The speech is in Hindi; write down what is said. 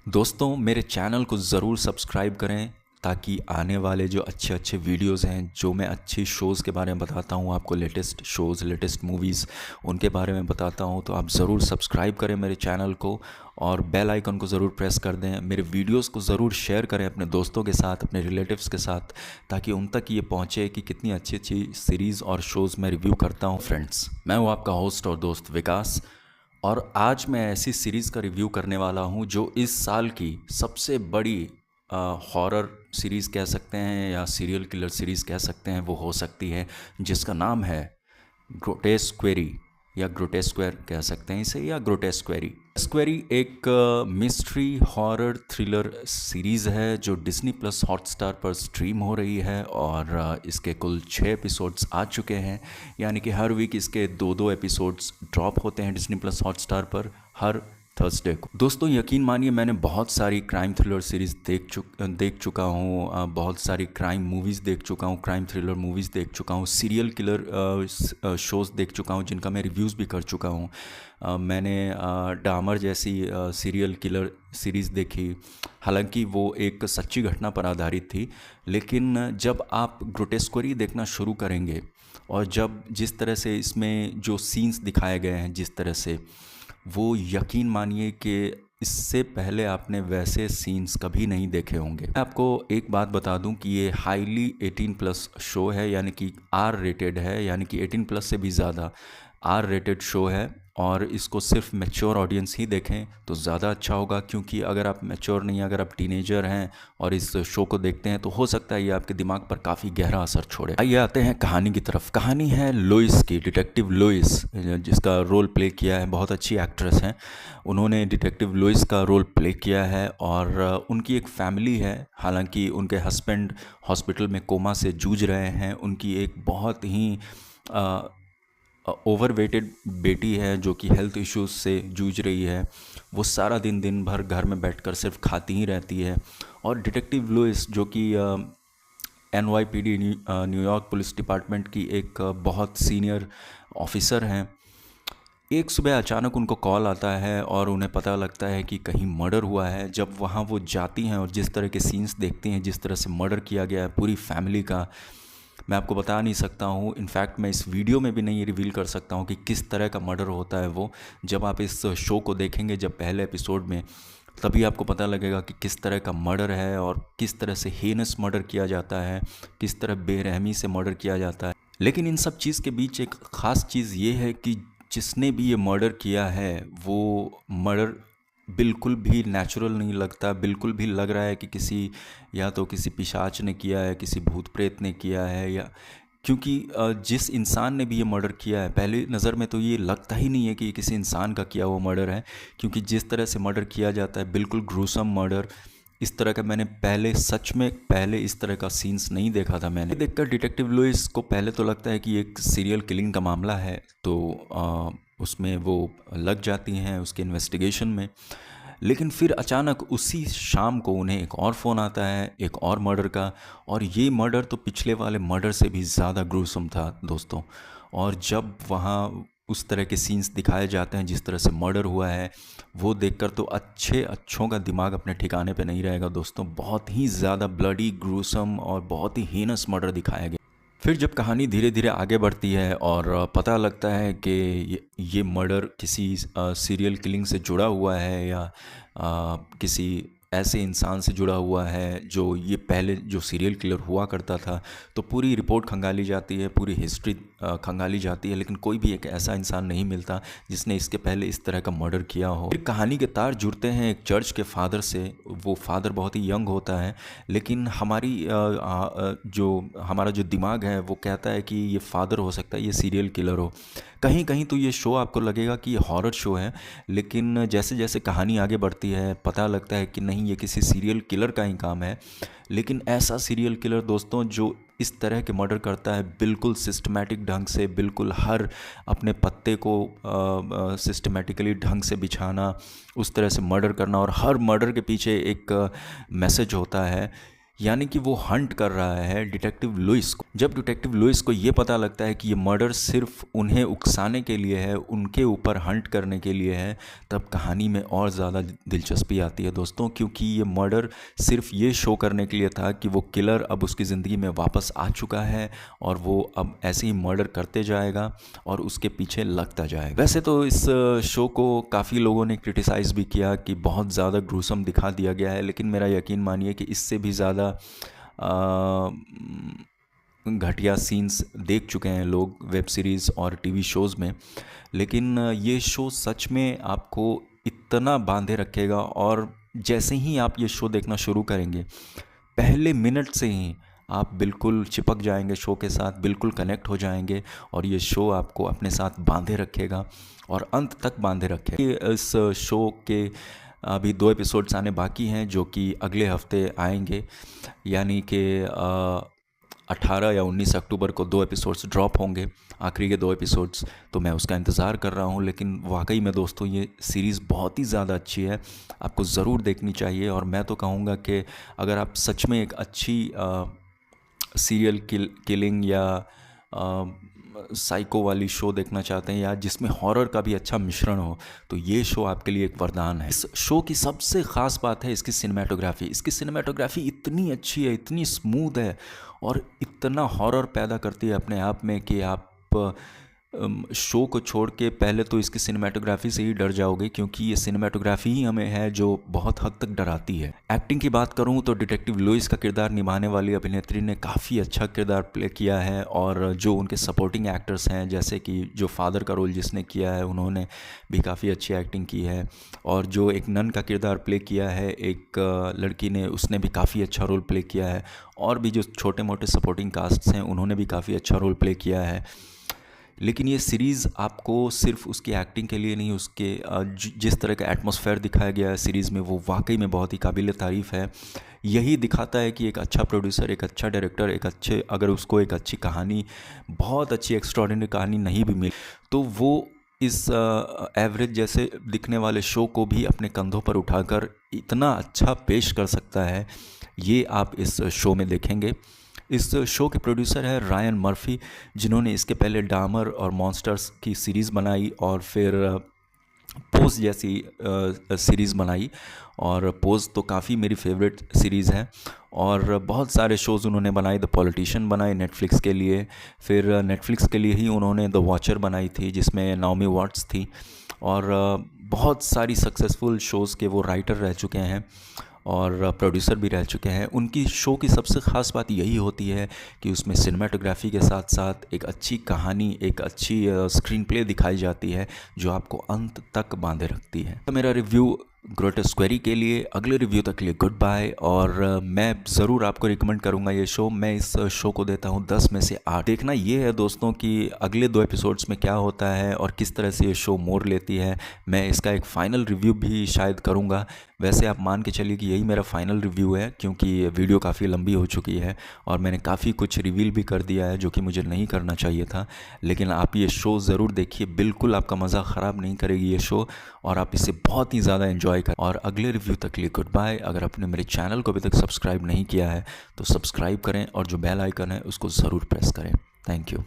दोस्तों मेरे चैनल को ज़रूर सब्सक्राइब करें ताकि आने वाले जो अच्छे अच्छे वीडियोस हैं, जो मैं अच्छी शोज़ के बारे में बताता हूँ आपको, लेटेस्ट शोज़, लेटेस्ट मूवीज़, उनके बारे में बताता हूँ। तो आप ज़रूर सब्सक्राइब करें मेरे चैनल को और बेल आइकन को ज़रूर प्रेस कर दें। मेरे वीडियोस को ज़रूर शेयर करें अपने दोस्तों के साथ, अपने रिलेटिव्स के साथ, ताकि उन तक ये पहुँचे कि कितनी अच्छी अच्छी सीरीज़ और शोज़ मैं रिव्यू करता हूँ। फ्रेंड्स, मैं हूँ आपका होस्ट और दोस्त विकास, और आज मैं ऐसी सीरीज़ का रिव्यू करने वाला हूँ जो इस साल की सबसे बड़ी हॉरर सीरीज़ कह सकते हैं या सीरियल किलर सीरीज़ कह सकते हैं, वो हो सकती है, जिसका नाम है ग्रोटेस्क्वेरी, या ग्रोटेस्क्वेयर कह सकते हैं इसे, या ग्रोटेस्क्वेरी। स्क्वेरी एक मिस्ट्री हॉरर थ्रिलर सीरीज़ है जो डिज्नी प्लस हॉटस्टार पर स्ट्रीम हो रही है, और इसके कुल 6 एपिसोड्स आ चुके हैं। यानी कि हर वीक इसके 2-2 एपिसोड्स ड्रॉप होते हैं डिज्नी प्लस हॉटस्टार पर हर थर्सडे को। दोस्तों यकीन मानिए, मैंने बहुत सारी क्राइम थ्रिलर सीरीज़ देख चुका हूँ, बहुत सारी क्राइम मूवीज़ देख चुका हूँ, क्राइम थ्रिलर मूवीज़ देख चुका हूँ, सीरियल किलर शोज़ देख चुका हूँ जिनका मैं रिव्यूज़ भी कर चुका हूँ। मैंने डामर जैसी सीरियल किलर सीरीज़ देखी, हालांकि वो एक सच्ची घटना पर आधारित थी। लेकिन जब आप ग्रोटेस्क्वेरी देखना शुरू करेंगे और जब जिस तरह से इसमें जो सीन्स दिखाए गए हैं, जिस तरह से, वो यकीन मानिए कि इससे पहले आपने वैसे सीन्स कभी नहीं देखे होंगे। मैं आपको एक बात बता दूं कि ये हाईली 18 प्लस शो है, यानी कि आर रेटेड है, यानी कि 18 प्लस से भी ज़्यादा आर रेटेड शो है। और इसको सिर्फ मैच्योर ऑडियंस ही देखें तो ज़्यादा अच्छा होगा, क्योंकि अगर आप मैच्योर नहीं, अगर आप टीनेजर हैं और इस शो को देखते हैं तो हो सकता है ये आपके दिमाग पर काफ़ी गहरा असर छोड़े। आइए आते हैं कहानी की तरफ। कहानी है लुइस की, डिटेक्टिव लुइस, जिसका रोल प्ले किया है, बहुत अच्छी एक्ट्रेस हैं, उन्होंने डिटेक्टिव लुइस का रोल प्ले किया है। और उनकी एक फैमिली है, हालांकि उनके हस्बैंड हॉस्पिटल में कोमा से जूझ रहे हैं। उनकी एक बहुत ही ओवरवेटेड बेटी है जो कि हेल्थ इश्यूज से जूझ रही है। वो सारा दिन भर घर में बैठकर सिर्फ खाती ही रहती है। और डिटेक्टिव लुइस, जो कि NYPD न्यूयॉर्क पुलिस डिपार्टमेंट की एक बहुत सीनियर ऑफिसर हैं, एक सुबह अचानक उनको कॉल आता है और उन्हें पता लगता है कि कहीं मर्डर हुआ है। जब वहाँ वो जाती हैं और जिस तरह के सीन्स देखती हैं, जिस तरह से मर्डर किया गया है पूरी फैमिली का, मैं आपको बता नहीं सकता हूँ। इनफैक्ट मैं इस वीडियो में भी नहीं रिवील कर सकता हूँ कि किस तरह का मर्डर होता है। वो जब आप इस शो को देखेंगे, जब पहले एपिसोड में, तभी आपको पता लगेगा कि किस तरह का मर्डर है और किस तरह से हेनस मर्डर किया जाता है, किस तरह बेरहमी से मर्डर किया जाता है। लेकिन इन सब चीज़ के बीच एक ख़ास चीज़ ये है कि जिसने भी ये मर्डर किया है, वो मर्डर बिल्कुल भी नेचुरल नहीं लगता। बिल्कुल भी लग रहा है कि किसी, या तो किसी पिशाच ने किया है, किसी भूत प्रेत ने किया है, या क्योंकि जिस इंसान ने भी ये मर्डर किया है, पहली नज़र में तो ये लगता ही नहीं है कि ये किसी इंसान का किया हुआ मर्डर है, क्योंकि जिस तरह से मर्डर किया जाता है, बिल्कुल ग्रूसम मर्डर। इस तरह का मैंने पहले, सच में पहले इस तरह का सीन्स नहीं देखा था। मैंने देखकर डिटेक्टिव लुइस को पहले तो लगता है कि एक सीरियल किलिंग का मामला है, तो उसमें वो लग जाती हैं उसके इन्वेस्टिगेशन में। लेकिन फिर अचानक उसी शाम को उन्हें एक और फ़ोन आता है, एक और मर्डर का, और ये मर्डर तो पिछले वाले मर्डर से भी ज़्यादा ग्रूसम था दोस्तों। और जब वहाँ उस तरह के सीन्स दिखाए जाते हैं, जिस तरह से मर्डर हुआ है, वो देखकर तो अच्छों का दिमाग अपने ठिकाने पे नहीं रहेगा दोस्तों। बहुत ही ज़्यादा ब्लडी, ग्रूसम और बहुत ही हीनस मर्डर दिखाया गया। फिर जब कहानी धीरे धीरे आगे बढ़ती है और पता लगता है कि ये मर्डर किसी सीरियल किलिंग से जुड़ा हुआ है, या किसी ऐसे इंसान से जुड़ा हुआ है जो ये पहले जो सीरियल किलर हुआ करता था, तो पूरी रिपोर्ट खंगाली जाती है, पूरी हिस्ट्री खंगाली जाती है, लेकिन कोई भी एक ऐसा इंसान नहीं मिलता जिसने इसके पहले इस तरह का मर्डर किया हो। फिर कहानी के तार जुड़ते हैं एक चर्च के फादर से। वो फादर बहुत ही यंग होता है, लेकिन हमारा जो दिमाग है वो कहता है कि ये फादर हो सकता है, ये सीरियल किलर हो। कहीं कहीं तो ये शो आपको लगेगा कि ये हॉरर शो है, लेकिन जैसे जैसे कहानी आगे बढ़ती है पता लगता है कि नहीं, ये किसी सीरियल किलर का ही काम है। लेकिन ऐसा सीरियल किलर दोस्तों जो इस तरह के मर्डर करता है बिल्कुल सिस्टमैटिक ढंग से, बिल्कुल हर अपने पत्ते को सिस्टमैटिकली ढंग से बिछाना, उस तरह से मर्डर करना, और हर मर्डर के पीछे एक मैसेज होता है। यानी कि वो हंट कर रहा है डिटेक्टिव लुइस को। जब डिटेक्टिव लुइस को ये पता लगता है कि ये मर्डर सिर्फ उन्हें उकसाने के लिए है, उनके ऊपर हंट करने के लिए है, तब कहानी में और ज़्यादा दिलचस्पी आती है दोस्तों, क्योंकि ये मर्डर सिर्फ ये शो करने के लिए था कि वो किलर अब उसकी ज़िंदगी में वापस आ चुका है और वो अब ऐसे ही मर्डर करते जाएगा और उसके पीछे लगता जाएगा। वैसे तो इस शो को काफ़ी लोगों ने क्रिटिसाइज़ भी किया कि बहुत ज़्यादा ग्रूसम दिखा दिया गया है, लेकिन मेरा यकीन मानिए कि इससे भी ज़्यादा घटिया सीन्स देख चुके हैं लोग वेब सीरीज़ और टीवी शोज़ में। लेकिन ये शो सच में आपको इतना बांधे रखेगा, और जैसे ही आप ये शो देखना शुरू करेंगे, पहले मिनट से ही आप बिल्कुल चिपक जाएंगे शो के साथ, बिल्कुल कनेक्ट हो जाएंगे, और ये शो आपको अपने साथ बांधे रखेगा और अंत तक बांधे रखेगा। इस शो के अभी 2 एपिसोड्स आने बाकी हैं जो कि अगले हफ्ते आएंगे, यानी कि 18 या 19 अक्टूबर को 2 एपिसोड्स ड्रॉप होंगे, आखिरी के 2 एपिसोड्स। तो मैं उसका इंतज़ार कर रहा हूँ। लेकिन वाकई में दोस्तों ये सीरीज़ बहुत ही ज़्यादा अच्छी है, आपको ज़रूर देखनी चाहिए। और मैं तो कहूँगा कि अगर आप सच में एक अच्छी सीरियल किलिंग या साइको वाली शो देखना चाहते हैं, या जिसमें हॉरर का भी अच्छा मिश्रण हो, तो ये शो आपके लिए एक वरदान है। इस शो की सबसे ख़ास बात है इसकी सिनेमेटोग्राफी। इसकी सिनेमेटोग्राफी इतनी अच्छी है, इतनी स्मूथ है, और इतना हॉरर पैदा करती है अपने आप में कि आप शो को छोड़ के पहले तो इसकी सिनेमेटोग्राफी से ही डर जाओगे, क्योंकि ये सिनेमेटोग्राफी ही हमें है जो बहुत हद तक डराती है। एक्टिंग की बात करूं तो डिटेक्टिव लुइस का किरदार निभाने वाली अभिनेत्री ने काफ़ी अच्छा किरदार प्ले किया है, और जो उनके सपोर्टिंग एक्टर्स हैं, जैसे कि जो फादर का रोल जिसने किया है उन्होंने भी काफ़ी अच्छी एक्टिंग की है, और जो एक नन का किरदार प्ले किया है एक लड़की ने, उसने भी काफ़ी अच्छा रोल प्ले किया है, और भी जो छोटे मोटे सपोर्टिंग कास्ट्स हैं उन्होंने भी काफ़ी अच्छा रोल प्ले किया है। लेकिन ये सीरीज़ आपको सिर्फ उसकी एक्टिंग के लिए नहीं, उसके जिस तरह का एटमॉस्फेयर दिखाया गया है सीरीज़ में, वो वाकई में बहुत ही काबिल तारीफ़ है। यही दिखाता है कि एक अच्छा प्रोड्यूसर, एक अच्छा डायरेक्टर, अगर उसको एक अच्छी कहानी, बहुत अच्छी एक्स्ट्रॉर्डिनरी कहानी नहीं भी मिली, तो वो इस एवरेज जैसे दिखने वाले शो को भी अपने कंधों पर उठाकर इतना अच्छा पेश कर सकता है। ये आप इस शो में देखेंगे। इस शो के प्रोड्यूसर है रायन मर्फी, जिन्होंने इसके पहले डामर और मॉन्स्टर्स की सीरीज़ बनाई, और फिर पोज जैसी सीरीज़ बनाई। और पोज तो काफ़ी मेरी फेवरेट सीरीज़ है, और बहुत सारे शोज़ उन्होंने बनाए। द पॉलिटिशियन बनाए नेटफ्लिक्स के लिए, फिर नेटफ्लिक्स के लिए ही उन्होंने द वॉचर बनाई थी जिसमें नाओमी वॉट्स थी, और बहुत सारी सक्सेसफुल शोज़ के वो राइटर रह चुके हैं और प्रोड्यूसर भी रह चुके हैं। उनकी शो की सबसे ख़ास बात यही होती है कि उसमें सिनेमाटोग्राफी के साथ साथ एक अच्छी कहानी, एक अच्छी स्क्रीन प्ले दिखाई जाती है जो आपको अंत तक बांधे रखती है। तो मेरा रिव्यू ग्रोटेस्क्वेरी के लिए। अगले रिव्यू तक के लिए गुड बाय, और मैं ज़रूर आपको रिकमेंड करूँगा ये शो। मैं इस शो को देता हूँ 10 में से 8। देखना ये है दोस्तों कि अगले 2 एपिसोड्स में क्या होता है और किस तरह से ये शो मोड़ लेती है। मैं इसका एक फ़ाइनल रिव्यू भी शायद करूँगा। वैसे आप मान के चलिए कि यही मेरा फ़ाइनल रिव्यू है, क्योंकि वीडियो काफ़ी लंबी हो चुकी है और मैंने काफ़ी कुछ रिवील भी कर दिया है जो कि मुझे नहीं करना चाहिए था। लेकिन आप ये शो ज़रूर देखिए, बिल्कुल आपका मज़ा ख़राब नहीं करेगी ये शो, और आप इसे बहुत ही ज़्यादा एंजॉय करें। और अगले रिव्यू तक के लिए गुड बाय। अगर आपने मेरे चैनल को अभी तक सब्सक्राइब नहीं किया है तो सब्सक्राइब करें, और जो बेल आइकन है उसको ज़रूर प्रेस करें। Thank you.